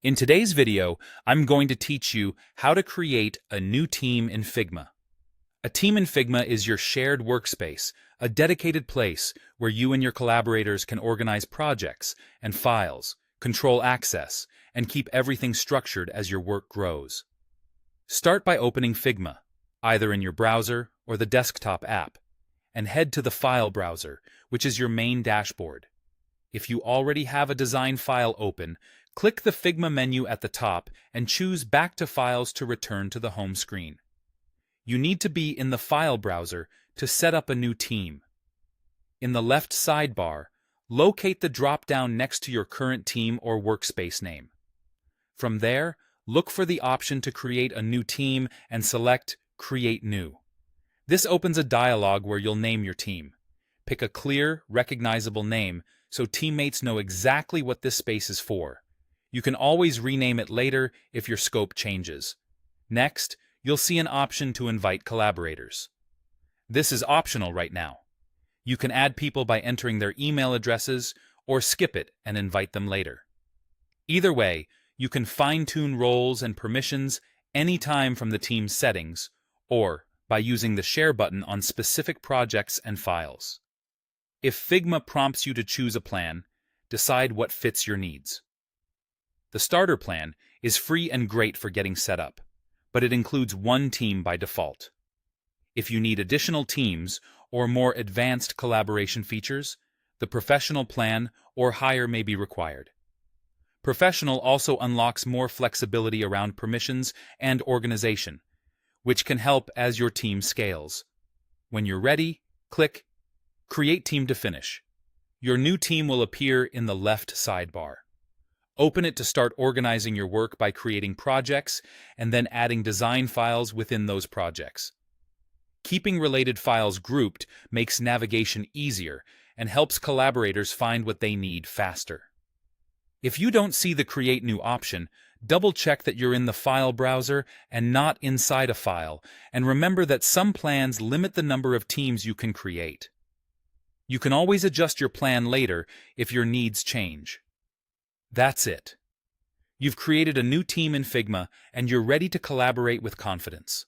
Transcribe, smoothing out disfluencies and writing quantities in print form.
In today's video, I'm going to teach you how to create a new team in Figma. A team in Figma is your shared workspace, a dedicated place where you and your collaborators can organize projects and files, control access, and keep everything structured as your work grows. Start by opening Figma, either in your browser or the desktop app, and head to the File browser, which is your main dashboard. If you already have a design file open, click the Figma menu at the top and choose Back to Files to return to the home screen. You need to be in the File browser to set up a new team. In the left sidebar, locate the drop-down next to your current team or workspace name. From there, look for the option to create a new team and select Create New. This opens a dialog where you'll name your team. Pick a clear, recognizable name so teammates know exactly what this space is for. You can always rename it later if your scope changes. Next, you'll see an option to invite collaborators. This is optional right now. You can add people by entering their email addresses or skip it and invite them later. Either way, you can fine-tune roles and permissions anytime from the team's settings or by using the Share button on specific projects and files. If Figma prompts you to choose a plan, decide what fits your needs. The starter plan is free and great for getting set up, but it includes one team by default. If you need additional teams or more advanced collaboration features, the professional plan or higher may be required. Professional also unlocks more flexibility around permissions and organization, which can help as your team scales. When you're ready, click Create Team to finish. Your new team will appear in the left sidebar. Open it to start organizing your work by creating projects and then adding design files within those projects. Keeping related files grouped makes navigation easier and helps collaborators find what they need faster. If you don't see the Create New option, double-check that you're in the File browser and not inside a file, and remember that some plans limit the number of teams you can create. You can always adjust your plan later if your needs change. That's it. You've created a new team in Figma and you're ready to collaborate with confidence.